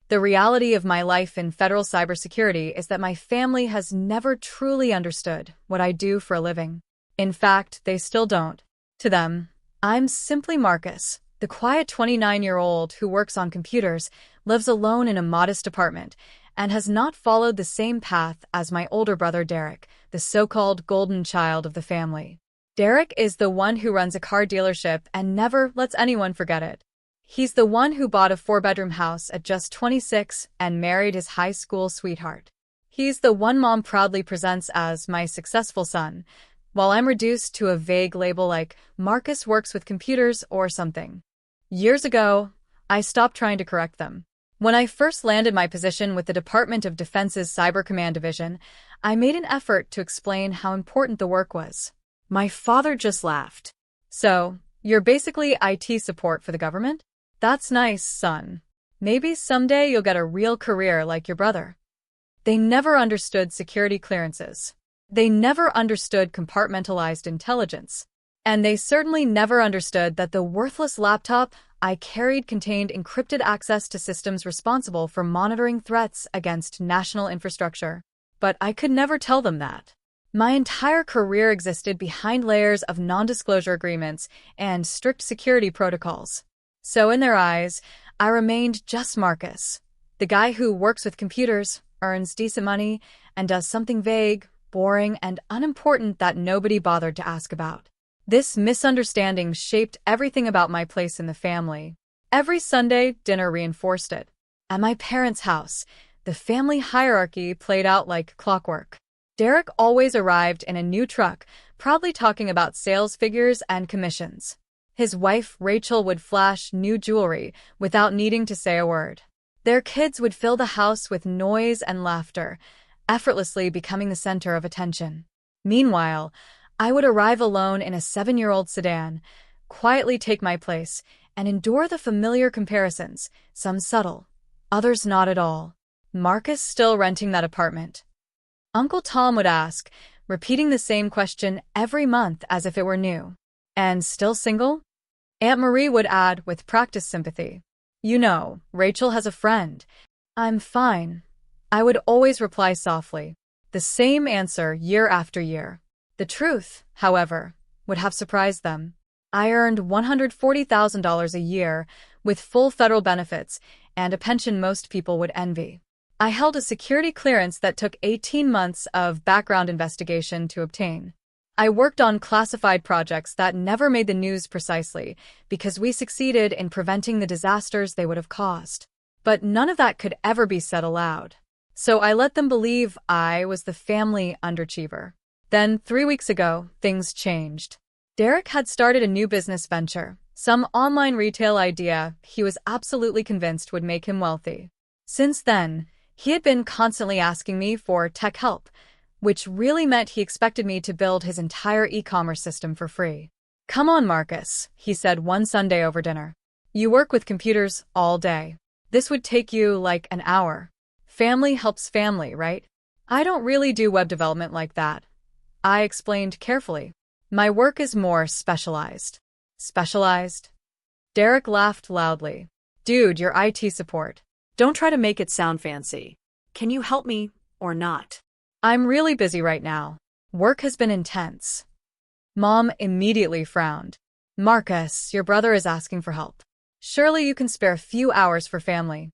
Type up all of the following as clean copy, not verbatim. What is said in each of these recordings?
The reality of my life in federal cybersecurity is that my family has never truly understood what I do for a living. In fact, they still don't. To them, I'm simply Marcus, the quiet 29-year-old who works on computers, lives alone in a modest apartment, and has not followed the same path as my older brother Derek, the so-called golden child of the family. Derek is the one who runs a car dealership and never lets anyone forget it. He's the one who bought a 4-bedroom house at just 26 and married his high school sweetheart. He's the one mom proudly presents as my successful son, while I'm reduced to a vague label like Marcus works with computers or something. Years ago, I stopped trying to correct them. When I first landed my position with the Department of Defense's Cyber Command Division, I made an effort to explain how important the work was. My father just laughed. "So, you're basically IT support for the government? That's nice, son. Maybe someday you'll get a real career like your brother." They never understood security clearances. They never understood compartmentalized intelligence. And they certainly never understood that the worthless laptop I carried contained encrypted access to systems responsible for monitoring threats against national infrastructure. But I could never tell them that. My entire career existed behind layers of non-disclosure agreements and strict security protocols. So in their eyes, I remained just Marcus, the guy who works with computers, earns decent money, and does something vague, boring, and unimportant that nobody bothered to ask about. This misunderstanding shaped everything about my place in the family. Every Sunday, dinner reinforced it. At my parents' house, the family hierarchy played out like clockwork. Derek always arrived in a new truck, proudly talking about sales figures and commissions. His wife, Rachel, would flash new jewelry without needing to say a word. Their kids would fill the house with noise and laughter, effortlessly becoming the center of attention. Meanwhile, I would arrive alone in a 7-year-old sedan, quietly take my place, and endure the familiar comparisons, some subtle, others not at all. "Marcus still renting that apartment?" Uncle Tom would ask, repeating the same question every month as if it were new. "And still single?" Aunt Marie would add with practiced sympathy. "You know, Rachel has a friend." "I'm fine," I would always reply softly. The same answer year after year. The truth, however, would have surprised them. I earned $140,000 a year, with full federal benefits, and a pension most people would envy. I held a security clearance that took 18 months of background investigation to obtain. I worked on classified projects that never made the news precisely because we succeeded in preventing the disasters they would have caused. But none of that could ever be said aloud. So I let them believe I was the family underachiever. Then, 3 weeks ago, things changed. Derek had started a new business venture, some online retail idea he was absolutely convinced would make him wealthy. Since then, he had been constantly asking me for tech help, which really meant he expected me to build his entire e-commerce system for free. "Come on, Marcus," he said one Sunday over dinner. "You work with computers all day. This would take you like an hour. Family helps family, right?" "I don't really do web development like that," I explained carefully. "My work is more specialized." "Specialized?" Derek laughed loudly. "Dude, you're IT support. Don't try to make it sound fancy. Can you help me or not?" "I'm really busy right now. Work has been intense." Mom immediately frowned. "Marcus, your brother is asking for help. Surely you can spare a few hours for family."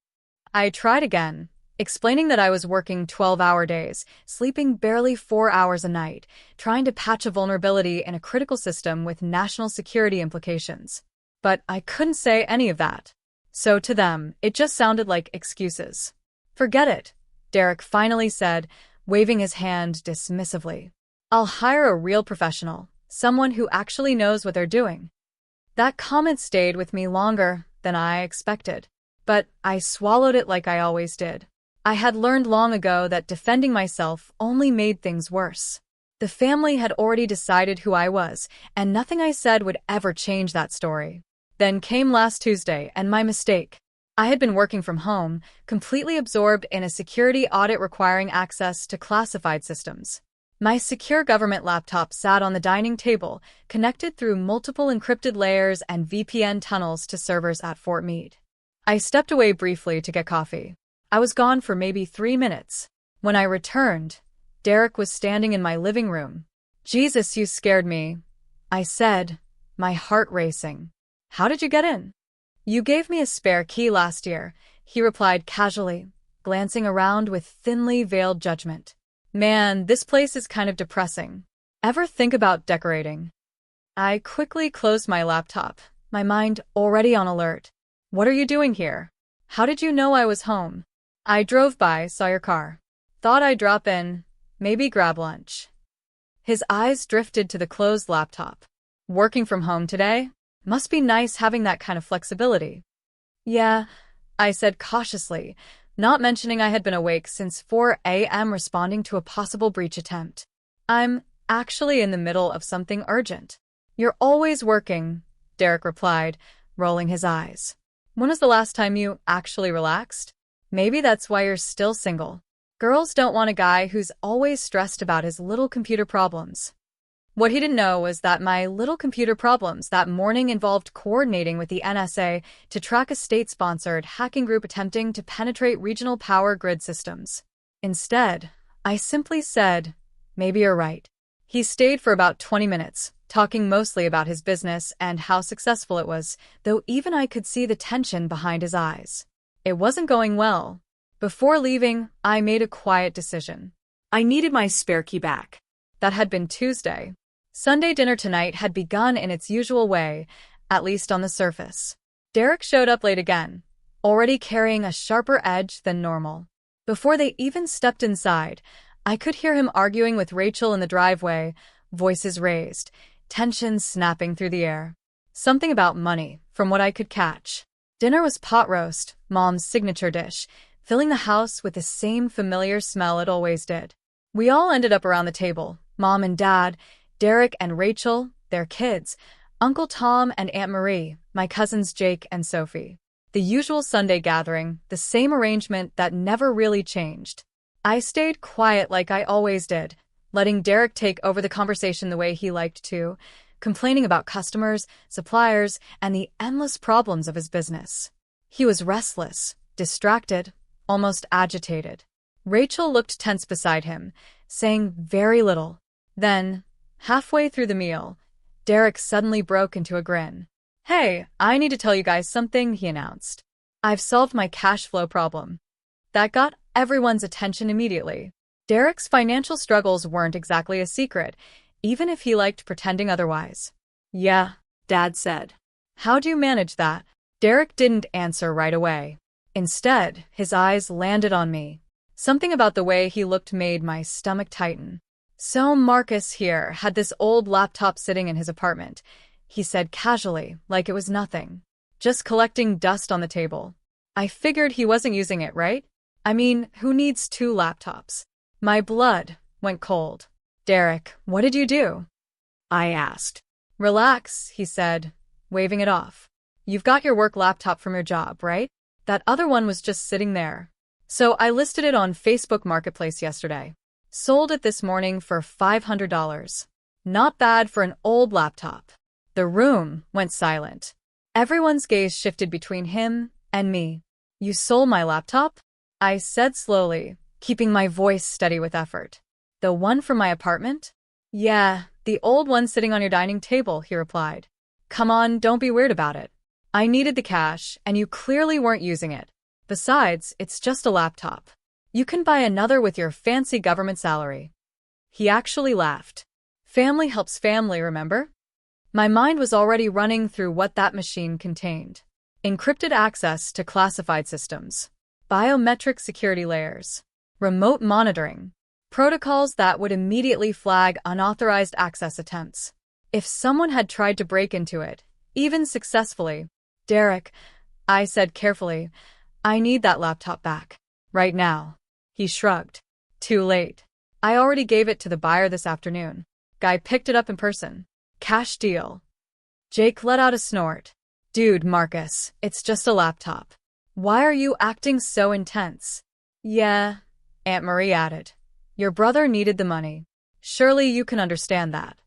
I tried again, explaining that I was working 12-hour days, sleeping barely 4 hours a night, trying to patch a vulnerability in a critical system with national security implications. But I couldn't say any of that. So to them, it just sounded like excuses. "Forget it," Derek finally said, waving his hand dismissively. "I'll hire a real professional, someone who actually knows what they're doing." That comment stayed with me longer than I expected, but I swallowed it like I always did. I had learned long ago that defending myself only made things worse. The family had already decided who I was, and nothing I said would ever change that story. Then came last Tuesday, and my mistake. I had been working from home, completely absorbed in a security audit requiring access to classified systems. My secure government laptop sat on the dining table, connected through multiple encrypted layers and VPN tunnels to servers at Fort Meade. I stepped away briefly to get coffee. I was gone for maybe 3 minutes. When I returned, Derek was standing in my living room. "Jesus, you scared me," I said, my heart racing. "How did you get in?" "You gave me a spare key last year," he replied casually, glancing around with thinly veiled judgment. "Man, this place is kind of depressing. Ever think about decorating?" I quickly closed my laptop, my mind already on alert. "What are you doing here? How did you know I was home?" "I drove by, saw your car. Thought I'd drop in, maybe grab lunch." His eyes drifted to the closed laptop. "Working from home today? Must be nice having that kind of flexibility." "Yeah," I said cautiously, not mentioning I had been awake since 4 a.m. responding to a possible breach attempt. "I'm actually in the middle of something urgent." "You're always working," Derek replied, rolling his eyes. "When was the last time you actually relaxed? Maybe that's why you're still single. Girls don't want a guy who's always stressed about his little computer problems." What he didn't know was that my little computer problems that morning involved coordinating with the NSA to track a state-sponsored hacking group attempting to penetrate regional power grid systems. Instead, I simply said, "Maybe you're right." He stayed for about 20 minutes, talking mostly about his business and how successful it was, though even I could see the tension behind his eyes. It wasn't going well. Before leaving, I made a quiet decision. I needed my spare key back. That had been Tuesday. Sunday dinner tonight had begun in its usual way, at least on the surface. Derek showed up late again, already carrying a sharper edge than normal. Before they even stepped inside, I could hear him arguing with Rachel in the driveway, voices raised, tension snapping through the air. Something about money, from what I could catch. Dinner was pot roast, Mom's signature dish, filling the house with the same familiar smell it always did. We all ended up around the table, Mom and Dad, Derek and Rachel, their kids, Uncle Tom and Aunt Marie, my cousins Jake and Sophie. The usual Sunday gathering, the same arrangement that never really changed. I stayed quiet like I always did, letting Derek take over the conversation the way he liked to, complaining about customers, suppliers, and the endless problems of his business. He was restless, distracted, almost agitated. Rachel looked tense beside him, saying very little. Then, halfway through the meal, Derek suddenly broke into a grin. "Hey, I need to tell you guys something," he announced. "I've solved my cash flow problem." That got everyone's attention immediately. Derek's financial struggles weren't exactly a secret, even if he liked pretending otherwise. "Yeah," Dad said. "How do you manage that?" Derek didn't answer right away. Instead, his eyes landed on me. Something about the way he looked made my stomach tighten. "So Marcus here had this old laptop sitting in his apartment," he said casually, like it was nothing. "Just collecting dust on the table. I figured he wasn't using it, right? I mean, who needs 2 laptops?" My blood went cold. "Derek, what did you do?" I asked. "Relax," he said, waving it off. "You've got your work laptop from your job, right? That other one was just sitting there. So I listed it on Facebook Marketplace yesterday. Sold it this morning for $500. Not bad for an old laptop." The room went silent. Everyone's gaze shifted between him and me. "You sold my laptop?" I said slowly, keeping my voice steady with effort. "The one from my apartment?" "Yeah, the old one sitting on your dining table," he replied. "Come on, don't be weird about it. I needed the cash, and you clearly weren't using it. Besides, it's just a laptop. You can buy another with your fancy government salary." He actually laughed. Family helps family, remember? My mind was already running through what that machine contained. Encrypted access to classified systems, biometric security layers, remote monitoring, protocols that would immediately flag unauthorized access attempts. If someone had tried to break into it, even successfully, "Derek," I said carefully, "I need that laptop back. Right now." He shrugged. "Too late. I already gave it to the buyer this afternoon. Guy picked it up in person. Cash deal." Jake let out a snort. "Dude, Marcus, it's just a laptop. Why are you acting so intense?" "Yeah," Aunt Marie added. "Your brother needed the money. Surely you can understand that."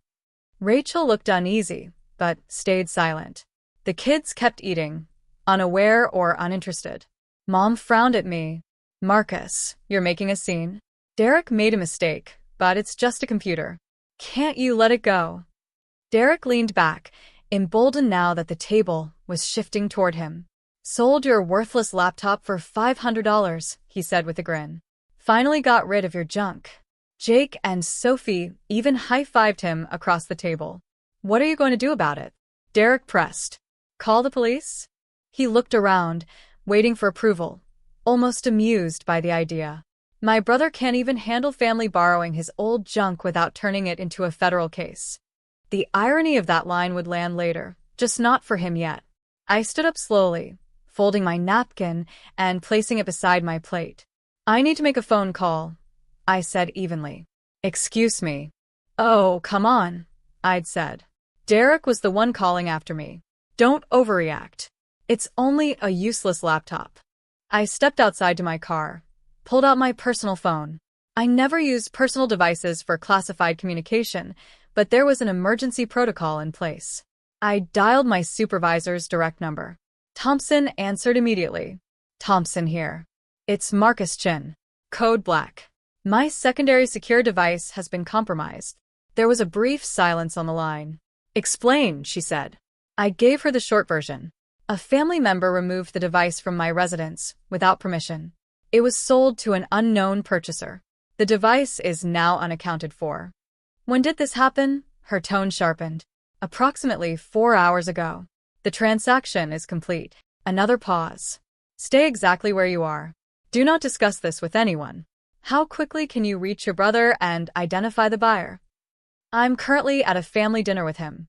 Rachel looked uneasy, but stayed silent. The kids kept eating, unaware or uninterested. Mom frowned at me. Marcus, you're making a scene. Derek made a mistake, but it's just a computer. Can't you let it go? Derek leaned back, emboldened now that the table was shifting toward him. Sold your worthless laptop for $500, he said with a grin. Finally got rid of your junk. Jake and Sophie even high-fived him across the table. What are you going to do about it? Derek pressed. Call the police? He looked around, waiting for approval, almost amused by the idea. My brother can't even handle family borrowing his old junk without turning it into a federal case. The irony of that line would land later, just not for him yet. I stood up slowly, folding my napkin and placing it beside my plate. I need to make a phone call, I said evenly. Excuse me. Oh, come on, I'd said. Derek was the one calling after me. Don't overreact. It's only a useless laptop. I stepped outside to my car, pulled out my personal phone. I never used personal devices for classified communication, but there was an emergency protocol in place. I dialed my supervisor's direct number. Thompson answered immediately. Thompson here. It's Marcus Chin. Code Black. My secondary secure device has been compromised. There was a brief silence on the line. Explain, she said. I gave her the short version. A family member removed the device from my residence without permission. It was sold to an unknown purchaser. The device is now unaccounted for. When did this happen? Her tone sharpened. Approximately 4 hours ago. The transaction is complete. Another pause. Stay exactly where you are. Do not discuss this with anyone. How quickly can you reach your brother and identify the buyer? I'm currently at a family dinner with him.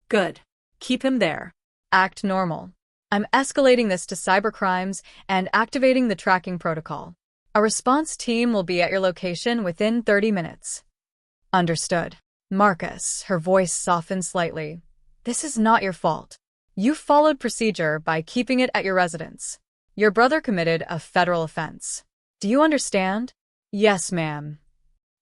Good. Keep him there. Act normal. I'm escalating this to cybercrimes and activating the tracking protocol. A response team will be at your location within 30 minutes. Understood. Marcus, her voice softened slightly. This is not your fault. You followed procedure by keeping it at your residence. Your brother committed a federal offense. Do you understand? Yes, ma'am.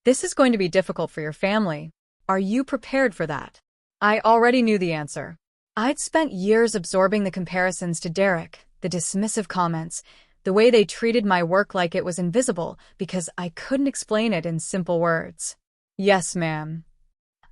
This is going to be difficult for your family. Are you prepared for that? I already knew the answer. I'd spent years absorbing the comparisons to Derek, the dismissive comments, the way they treated my work like it was invisible because I couldn't explain it in simple words. Yes, ma'am.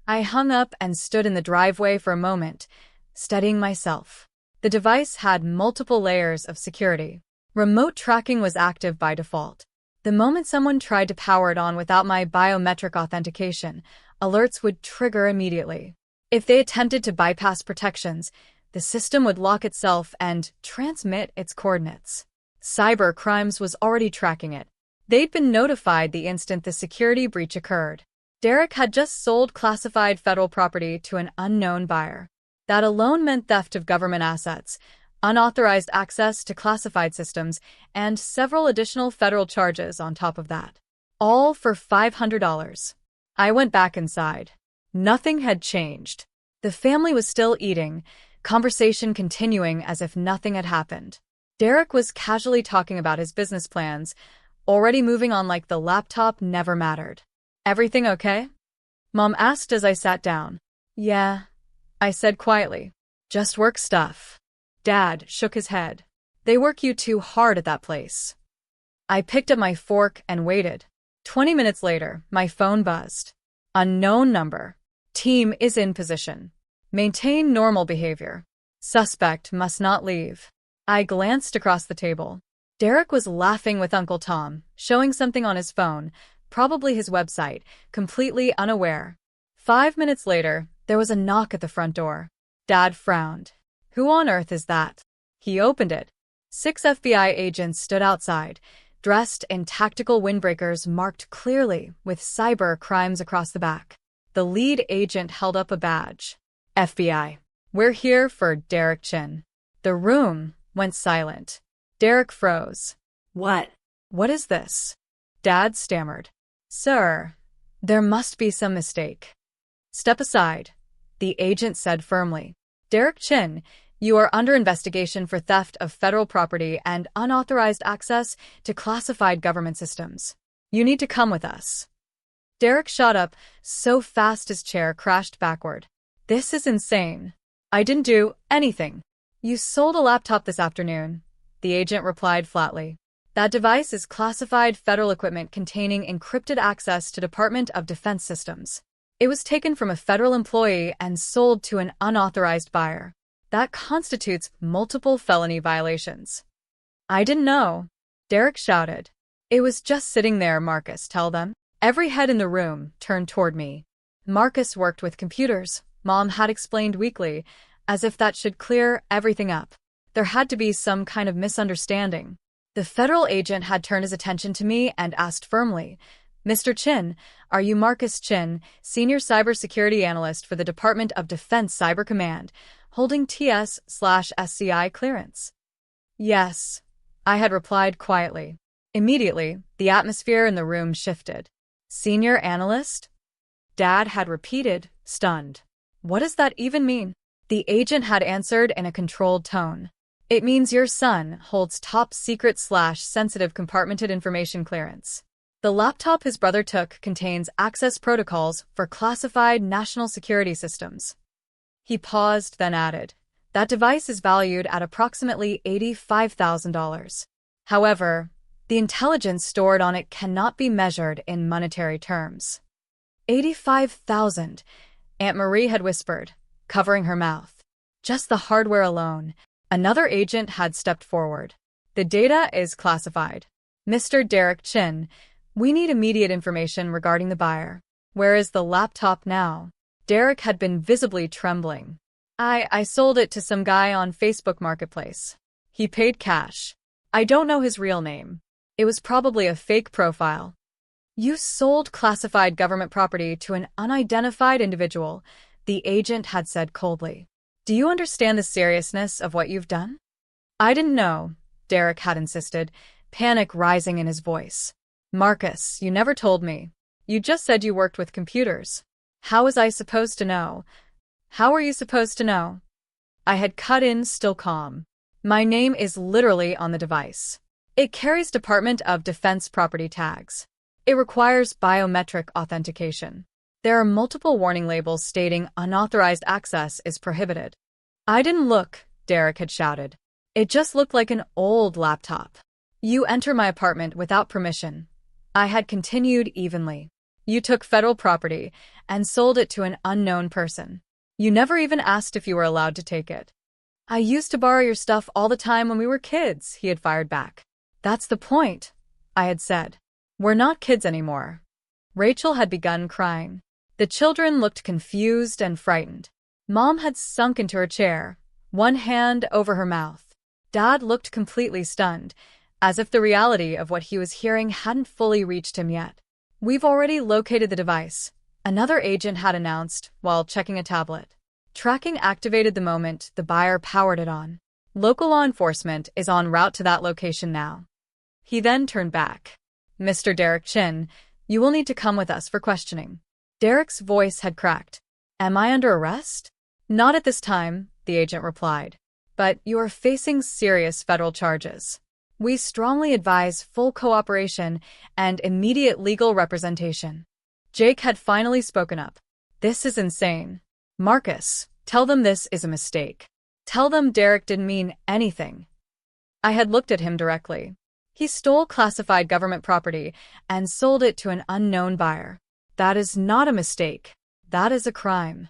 I hung up and stood in the driveway for a moment, studying myself. The device had multiple layers of security. Remote tracking was active by default. The moment someone tried to power it on without my biometric authentication, alerts would trigger immediately. If they attempted to bypass protections, the system would lock itself and transmit its coordinates. Cyber Crimes was already tracking it. They'd been notified the instant the security breach occurred. Derek had just sold classified federal property to an unknown buyer. That alone meant theft of government assets, unauthorized access to classified systems, and several additional federal charges on top of that. All for $500. I went back inside. Nothing had changed. The family was still eating, conversation continuing as if nothing had happened. Derek was casually talking about his business plans, already moving on like the laptop never mattered. Everything okay? Mom asked as I sat down. Yeah, I said quietly. Just work stuff. Dad shook his head. They work you too hard at that place. I picked up my fork and waited. 20 minutes later, my phone buzzed. Unknown number. Team is in position. Maintain normal behavior. Suspect must not leave. I glanced across the table. Derek was laughing with Uncle Tom, showing something on his phone, probably his website, completely unaware. 5 minutes later, there was a knock at the front door. Dad frowned. Who on earth is that? He opened it. 6 FBI agents stood outside, dressed in tactical windbreakers marked clearly with cyber crimes across the back. The lead agent held up a badge. FBI. We're here for Derek Chin. The room went silent. Derek froze. What? What is this? Dad stammered. Sir, there must be some mistake. Step aside, the agent said firmly. Derek Chin, you are under investigation for theft of federal property and unauthorized access to classified government systems. You need to come with us. Derek shot up so fast his chair crashed backward. This is insane. I didn't do anything. You sold a laptop this afternoon, the agent replied flatly. That device is classified federal equipment containing encrypted access to Department of Defense systems. It was taken from a federal employee and sold to an unauthorized buyer. That constitutes multiple felony violations. I didn't know, Derek shouted. It was just sitting there, Marcus, tell them. Every head in the room turned toward me. Marcus worked with computers, Mom had explained weakly, as if that should clear everything up. There had to be some kind of misunderstanding. The federal agent had turned his attention to me and asked firmly, Mr. Chin, are you Marcus Chin, Senior Cybersecurity Analyst for the Department of Defense Cyber Command, holding TS/SCI clearance? Yes, I had replied quietly. Immediately, the atmosphere in the room shifted. Senior Analyst? Dad had repeated, stunned. What does that even mean? The agent had answered in a controlled tone. It means your son holds top-secret/sensitive compartmented information clearance. The laptop his brother took contains access protocols for classified national security systems. He paused, then added, that device is valued at approximately $85,000. However, the intelligence stored on it cannot be measured in monetary terms. 85,000, Aunt Marie had whispered, covering her mouth. Just the hardware alone. Another agent had stepped forward. The data is classified. Mr. Derek Chin, we need immediate information regarding the buyer. Where is the laptop now? Derek had been visibly trembling. I sold it to some guy on Facebook Marketplace. He paid cash. I don't know his real name. It was probably a fake profile. You sold classified government property to an unidentified individual, the agent had said coldly. Do you understand the seriousness of what you've done? I didn't know, Derek had insisted, panic rising in his voice. Marcus, you never told me. You just said you worked with computers. How was I supposed to know? How were you supposed to know? I had cut in, still calm. My name is literally on the device. It carries Department of Defense property tags. It requires biometric authentication. There are multiple warning labels stating unauthorized access is prohibited. I didn't look, Derek had shouted. It just looked like an old laptop. You enter my apartment without permission. I had continued evenly. You took federal property and sold it to an unknown person. You never even asked if you were allowed to take it. I used to borrow your stuff all the time when we were kids, he had fired back. That's the point, I had said. We're not kids anymore. Rachel had begun crying. The children looked confused and frightened. Mom had sunk into her chair, one hand over her mouth. Dad looked completely stunned, as if the reality of what he was hearing hadn't fully reached him yet. We've already located the device, another agent had announced while checking a tablet. Tracking activated the moment the buyer powered it on. Local law enforcement is en route to that location now. He then turned back. Mr. Derek Chin, you will need to come with us for questioning. Derek's voice had cracked. Am I under arrest? Not at this time, the agent replied. But you are facing serious federal charges. We strongly advise full cooperation and immediate legal representation. Jake had finally spoken up. This is insane. Marcus, tell them this is a mistake. Tell them Derek didn't mean anything. I had looked at him directly. He stole classified government property and sold it to an unknown buyer. That is not a mistake. That is a crime.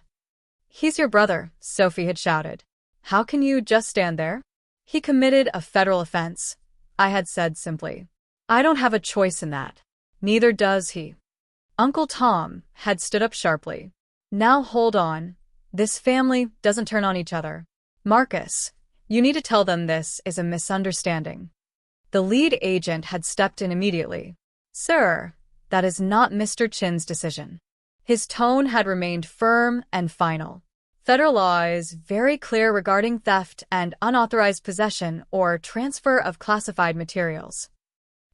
He's your brother, Sophie had shouted. How can you just stand there? He committed a federal offense, I had said simply. I don't have a choice in that. Neither does he. Uncle Tom had stood up sharply. Now hold on. This family doesn't turn on each other. Marcus, you need to tell them this is a misunderstanding. The lead agent had stepped in immediately. Sir, that is not Mr. Chin's decision. His tone had remained firm and final. Federal law is very clear regarding theft and unauthorized possession or transfer of classified materials.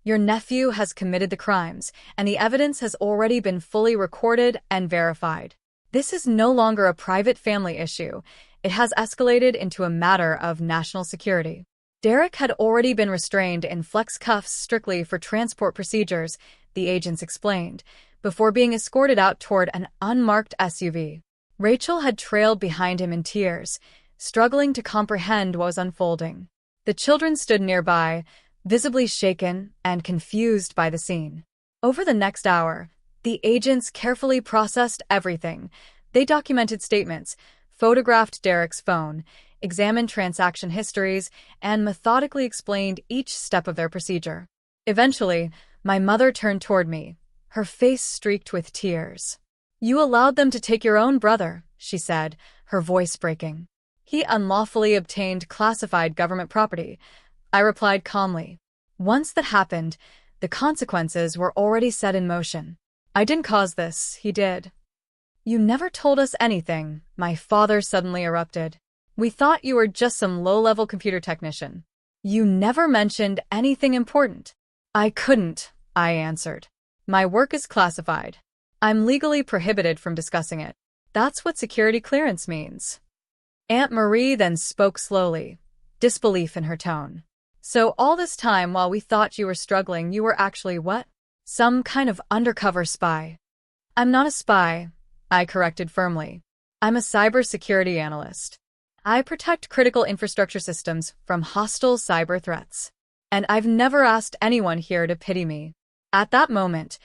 Your nephew has committed the crimes, and the evidence has already been fully recorded and verified. This is no longer a private family issue. It has escalated into a matter of national security. Derek had already been restrained in flex cuffs strictly for transport procedures, the agents explained, before being escorted out toward an unmarked SUV. Rachel had trailed behind him in tears, struggling to comprehend what was unfolding. The children stood nearby, visibly shaken and confused by the scene. Over the next hour, the agents carefully processed everything. They documented statements, photographed Derek's phone, examined transaction histories, and methodically explained each step of their procedure. Eventually, my mother turned toward me, her face streaked with tears. "You allowed them to take your own brother," she said, her voice breaking. "He unlawfully obtained classified government property," I replied calmly. "Once that happened, the consequences were already set in motion. I didn't cause this, he did." "You never told us anything," my father suddenly erupted. "We thought you were just some low-level computer technician. You never mentioned anything important." "I couldn't," I answered. "My work is classified. I'm legally prohibited from discussing it. That's what security clearance means." Aunt Marie then spoke slowly, disbelief in her tone. "So all this time while we thought you were struggling, you were actually what? Some kind of undercover spy?" "I'm not a spy," I corrected firmly. "I'm a cybersecurity analyst. I protect critical infrastructure systems from hostile cyber threats. And I've never asked anyone here to pity me." At that moment,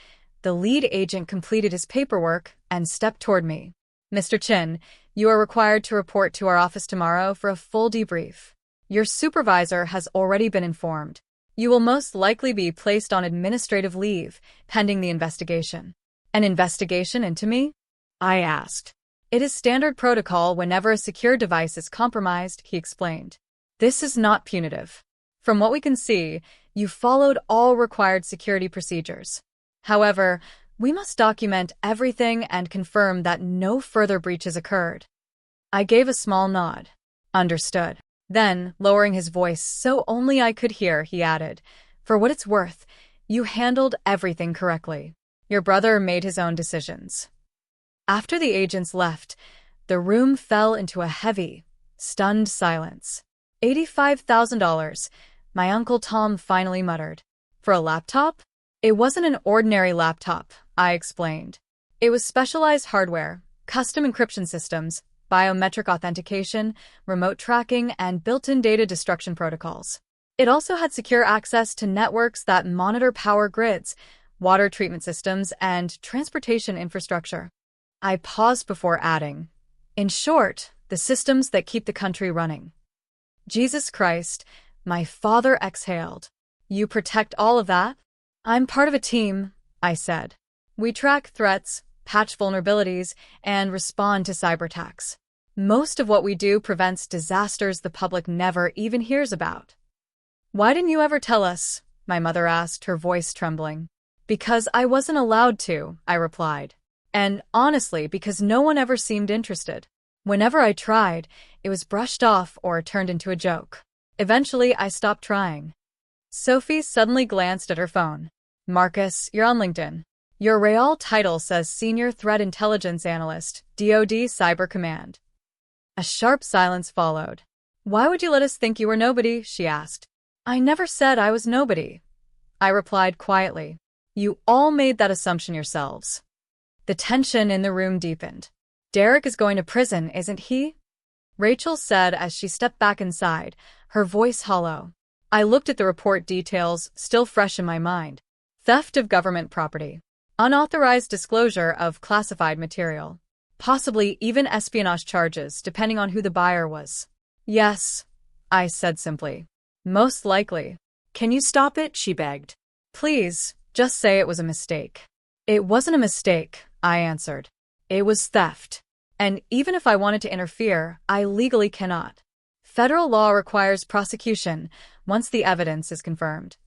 the lead agent completed his paperwork and stepped toward me. "Mr. Chin, you are required to report to our office tomorrow for a full debrief. Your supervisor has already been informed. You will most likely be placed on administrative leave, pending the investigation." "An investigation into me?" I asked. "It is standard protocol whenever a secure device is compromised," he explained. "This is not punitive. From what we can see, you followed all required security procedures. However, we must document everything and confirm that no further breaches occurred." I gave a small nod. "Understood." Then, lowering his voice so only I could hear, he added, "For what it's worth, you handled everything correctly. Your brother made his own decisions." After the agents left, the room fell into a heavy, stunned silence. $85,000, my Uncle Tom finally muttered. "For a laptop?" "It wasn't an ordinary laptop," I explained. "It was specialized hardware, custom encryption systems, biometric authentication, remote tracking, and built-in data destruction protocols. It also had secure access to networks that monitor power grids, water treatment systems, and transportation infrastructure." I paused before adding, "In short, the systems that keep the country running." "Jesus Christ," my father exhaled. "You protect all of that?" "I'm part of a team," I said. "We track threats, patch vulnerabilities, and respond to cyber attacks. Most of what we do prevents disasters the public never even hears about." "Why didn't you ever tell us?" my mother asked, her voice trembling. "Because I wasn't allowed to," I replied. "And honestly, because no one ever seemed interested. Whenever I tried, it was brushed off or turned into a joke. Eventually, I stopped trying." Sophie suddenly glanced at her phone. "Marcus, you're on LinkedIn. Your real title says Senior Threat Intelligence Analyst, DoD Cyber Command." A sharp silence followed. "Why would you let us think you were nobody?" she asked. "I never said I was nobody," I replied quietly. "You all made that assumption yourselves." The tension in the room deepened. "Derek is going to prison, isn't he?" Rachel said as she stepped back inside, her voice hollow. I looked at the report details, still fresh in my mind. Theft of government property. Unauthorized disclosure of classified material. Possibly even espionage charges, depending on who the buyer was. "Yes," I said simply. "Most likely." "Can you stop it?" she begged. "Please, just say it was a mistake." "It wasn't a mistake," I answered. "It was theft. And even if I wanted to interfere, I legally cannot. Federal law requires prosecution once the evidence is confirmed."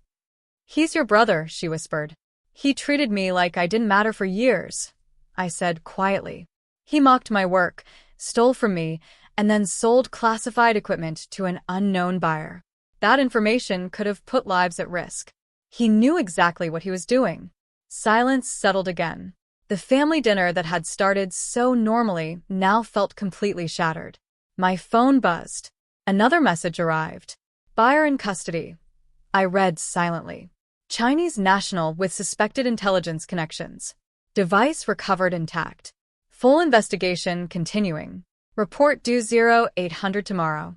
"He's your brother," she whispered. "He treated me like I didn't matter for years," I said quietly. "He mocked my work, stole from me, and then sold classified equipment to an unknown buyer. That information could have put lives at risk. He knew exactly what he was doing." Silence settled again. The family dinner that had started so normally now felt completely shattered. My phone buzzed. Another message arrived. "Buyer in custody." I read silently. "Chinese national with suspected intelligence connections. Device recovered intact. Full investigation continuing. Report due 0800 tomorrow."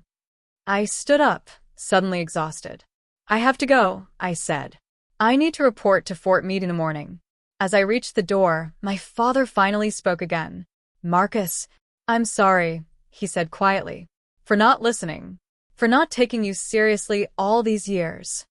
I stood up, suddenly exhausted. I have to go, I said. I need to report to Fort Meade in the morning. As I reached the door, my father finally spoke again. Marcus, I'm sorry, he said quietly, for not listening, for not taking you seriously all these years.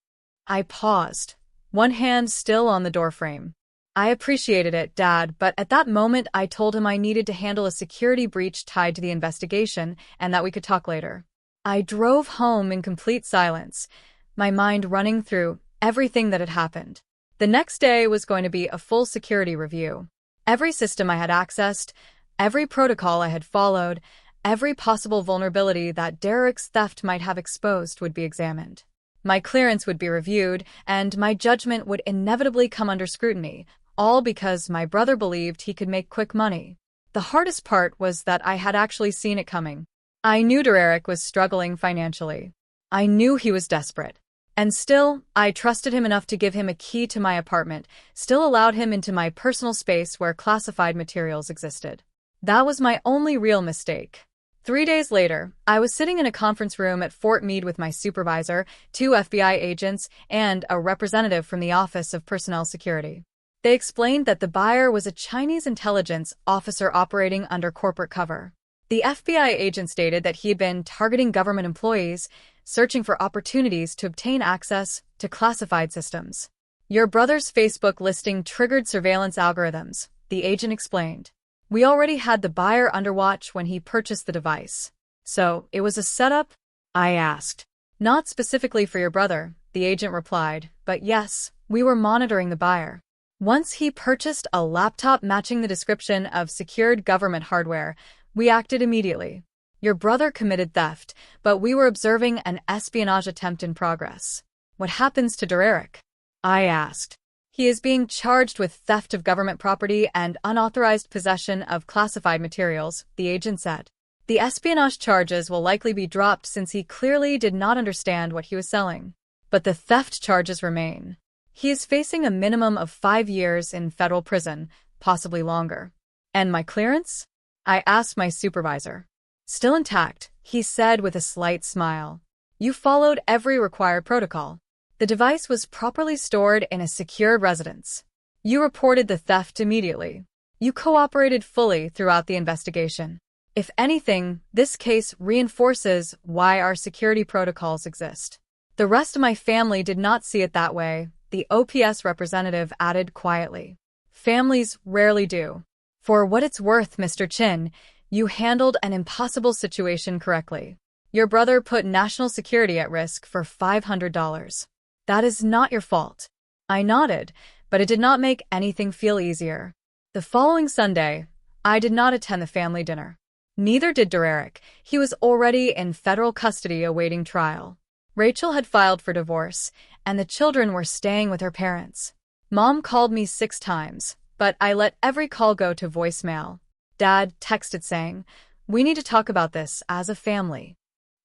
I paused, one hand still on the doorframe. I appreciated it, Dad, but at that moment I told him I needed to handle a security breach tied to the investigation and that we could talk later. I drove home in complete silence, my mind running through everything that had happened. The next day was going to be a full security review. Every system I had accessed, every protocol I had followed, every possible vulnerability that Derek's theft might have exposed would be examined. My clearance would be reviewed, and my judgment would inevitably come under scrutiny, all because my brother believed he could make quick money. The hardest part was that I had actually seen it coming. I knew Derek was struggling financially. I knew he was desperate. And still, I trusted him enough to give him a key to my apartment, still allowed him into my personal space where classified materials existed. That was my only real mistake. 3 days later, I was sitting in a conference room at Fort Meade with my supervisor, 2 FBI agents, and a representative from the Office of Personnel Security. They explained that the buyer was a Chinese intelligence officer operating under corporate cover. The FBI agent stated that he had been targeting government employees, searching for opportunities to obtain access to classified systems. Your brother's Facebook listing triggered surveillance algorithms, the agent explained. We already had the buyer under watch when he purchased the device. So, it was a setup? I asked. Not specifically for your brother, the agent replied, but yes, we were monitoring the buyer. Once he purchased a laptop matching the description of secured government hardware, we acted immediately. Your brother committed theft, but we were observing an espionage attempt in progress. What happens to Derek? I asked. He is being charged with theft of government property and unauthorized possession of classified materials, the agent said. The espionage charges will likely be dropped since he clearly did not understand what he was selling. But the theft charges remain. He is facing a minimum of 5 years in federal prison, possibly longer. And my clearance? I asked my supervisor. Still intact, he said with a slight smile. You followed every required protocol. The device was properly stored in a secured residence. You reported the theft immediately. You cooperated fully throughout the investigation. If anything, this case reinforces why our security protocols exist. The rest of my family did not see it that way, the OPS representative added quietly. Families rarely do. For what it's worth, Mr. Chin, you handled an impossible situation correctly. Your brother put national security at risk for $500. That is not your fault. I nodded, but it did not make anything feel easier. The following Sunday, I did not attend the family dinner. Neither did Derek. He was already in federal custody awaiting trial. Rachel had filed for divorce, and the children were staying with her parents. Mom called me 6 times, but I let every call go to voicemail. Dad texted saying, "We need to talk about this as a family."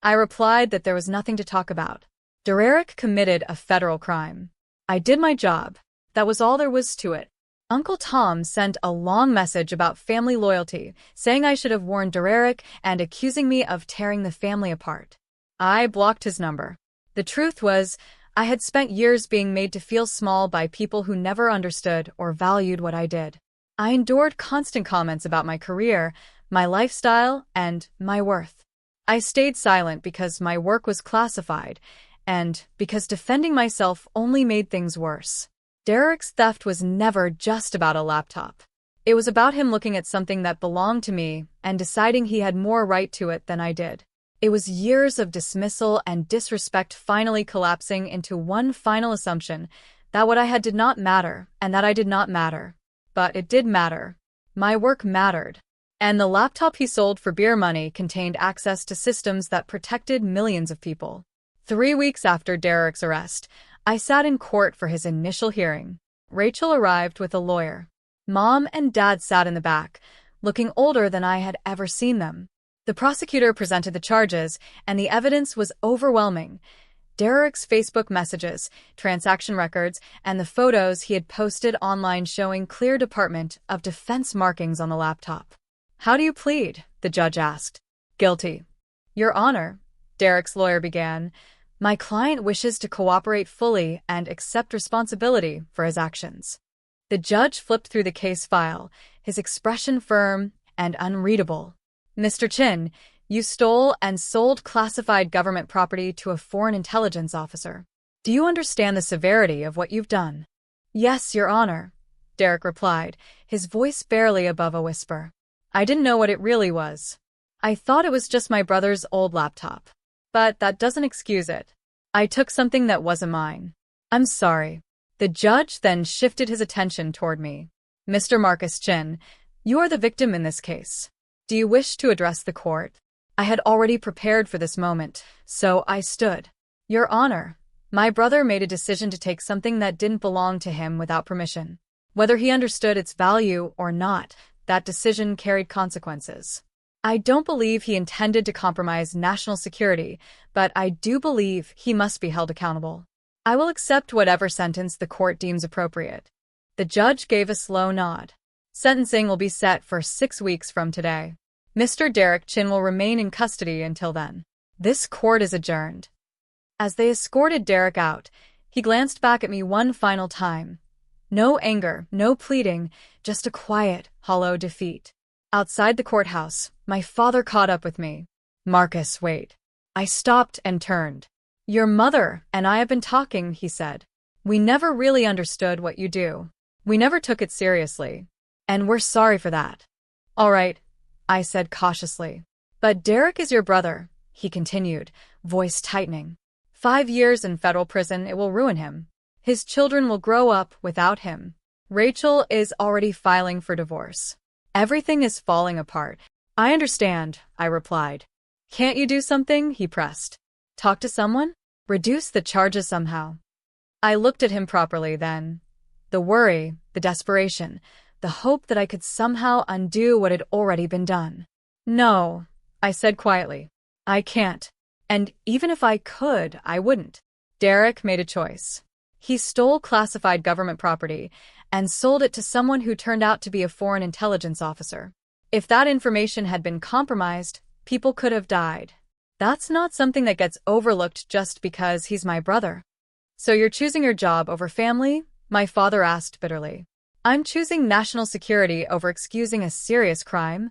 I replied that there was nothing to talk about. Derek committed a federal crime. I did my job. That was all there was to it. Uncle Tom sent a long message about family loyalty, saying I should have warned Derek and accusing me of tearing the family apart. I blocked his number. The truth was, I had spent years being made to feel small by people who never understood or valued what I did. I endured constant comments about my career, my lifestyle, and my worth. I stayed silent because my work was classified, and because defending myself only made things worse. Derek's theft was never just about a laptop. It was about him looking at something that belonged to me and deciding he had more right to it than I did. It was years of dismissal and disrespect finally collapsing into one final assumption, that what I had did not matter and that I did not matter. But it did matter. My work mattered. And the laptop he sold for beer money contained access to systems that protected millions of people. 3 weeks after Derek's arrest, I sat in court for his initial hearing. Rachel arrived with a lawyer. Mom and Dad sat in the back, looking older than I had ever seen them. The prosecutor presented the charges, and the evidence was overwhelming. Derek's Facebook messages, transaction records, and the photos he had posted online showing clear Department of Defense markings on the laptop. "How do you plead?" the judge asked. "Guilty." "Your Honor," Derek's lawyer began, My client wishes to cooperate fully and accept responsibility for his actions. The judge flipped through the case file, his expression firm and unreadable. Mr. Chin, you stole and sold classified government property to a foreign intelligence officer. Do you understand the severity of what you've done? Yes, Your Honor, Derek replied, his voice barely above a whisper. I didn't know what it really was. I thought it was just my brother's old laptop. But that doesn't excuse it. I took something that wasn't mine. I'm sorry. The judge then shifted his attention toward me. Mr. Marcus Chin, you are the victim in this case. Do you wish to address the court? I had already prepared for this moment, so I stood. Your Honor, my brother made a decision to take something that didn't belong to him without permission. Whether he understood its value or not, that decision carried consequences. I don't believe he intended to compromise national security, but I do believe he must be held accountable. I will accept whatever sentence the court deems appropriate. The judge gave a slow nod. Sentencing will be set for 6 weeks from today. Mr. Derek Chin will remain in custody until then. This court is adjourned. As they escorted Derek out, he glanced back at me one final time. No anger, no pleading, just a quiet, hollow defeat. Outside the courthouse, my father caught up with me. Marcus, wait. I stopped and turned. Your mother and I have been talking, he said. We never really understood what you do. We never took it seriously. And we're sorry for that. All right, I said cautiously. But Derek is your brother, he continued, voice tightening. 5 years in federal prison, it will ruin him. His children will grow up without him. Rachel is already filing for divorce. Everything is falling apart. I understand, I replied. Can't you do something? He pressed. Talk to someone? Reduce the charges somehow. I looked at him properly then. The worry, the desperation, the hope that I could somehow undo what had already been done. No, I said quietly. I can't. And even if I could, I wouldn't. Derek made a choice. He stole classified government property and sold it to someone who turned out to be a foreign intelligence officer. If that information had been compromised, people could have died. That's not something that gets overlooked just because he's my brother. So you're choosing your job over family? My father asked bitterly. I'm choosing national security over excusing a serious crime,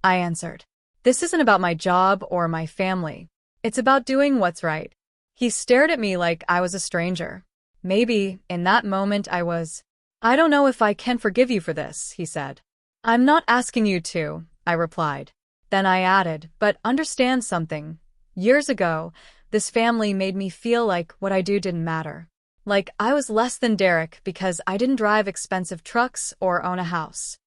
I answered. This isn't about my job or my family. It's about doing what's right. He stared at me like I was a stranger. Maybe, in that moment, I was. I don't know if I can forgive you for this, he said. I'm not asking you to, I replied. Then I added, but understand something. Years ago, this family made me feel like what I do didn't matter. Like I was less than Derek because I didn't drive expensive trucks or own a house.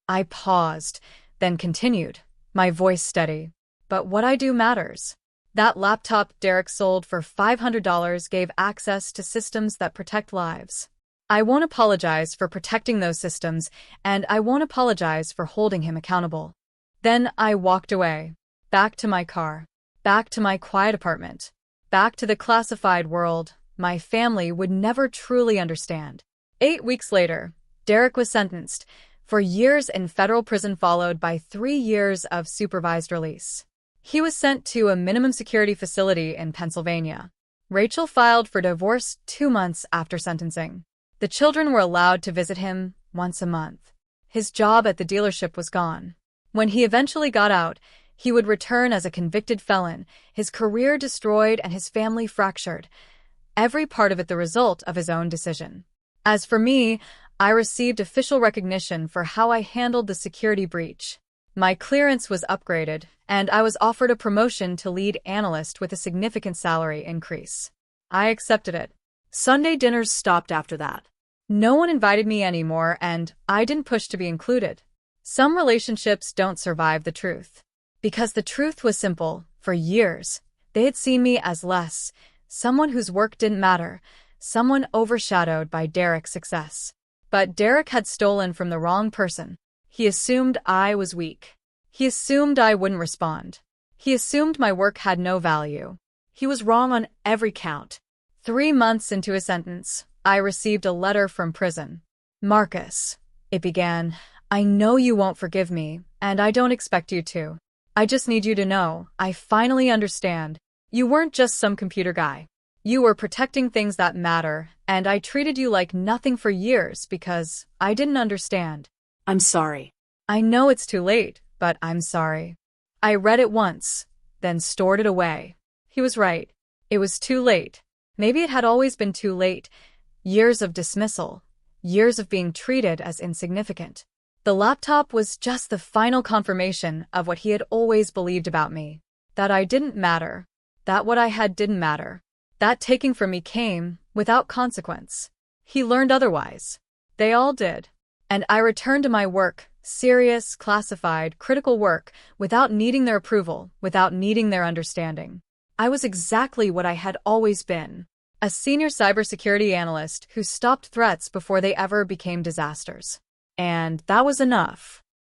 I paused, then continued, my voice steady. But what I do matters. That laptop Derek sold for $500 gave access to systems that protect lives. I won't apologize for protecting those systems, and I won't apologize for holding him accountable. Then I walked away. Back to my car. Back to my quiet apartment. Back to the classified world my family would never truly understand. 8 weeks later, Derek was sentenced for years in federal prison followed by 3 years of supervised release. He was sent to a minimum security facility in Pennsylvania. Rachel filed for divorce 2 months after sentencing. The children were allowed to visit him once a month. His job at the dealership was gone. When he eventually got out, he would return as a convicted felon, his career destroyed and his family fractured, every part of it the result of his own decision. As for me, I received official recognition for how I handled the security breach. My clearance was upgraded, and I was offered a promotion to lead analyst with a significant salary increase. I accepted it. Sunday dinners stopped after that. No one invited me anymore, and I didn't push to be included. Some relationships don't survive the truth. Because the truth was simple, for years, they had seen me as less, someone whose work didn't matter, someone overshadowed by Derek's success. But Derek had stolen from the wrong person. He assumed I was weak. He assumed I wouldn't respond. He assumed my work had no value. He was wrong on every count. 3 months into his sentence, I received a letter from prison. Marcus, it began, I know you won't forgive me, and I don't expect you to. I just need you to know, I finally understand. You weren't just some computer guy. You were protecting things that matter, and I treated you like nothing for years because I didn't understand. I'm sorry. I know it's too late, but I'm sorry. I read it once, then stored it away. He was right. It was too late. Maybe it had always been too late. Years of dismissal. Years of being treated as insignificant. The laptop was just the final confirmation of what he had always believed about me. That I didn't matter. That what I had didn't matter. That taking from me came without consequence. He learned otherwise. They all did. And I returned to my work, serious, classified, critical work, without needing their approval, without needing their understanding. I was exactly what I had always been. A senior cybersecurity analyst who stopped threats before they ever became disasters. And that was enough.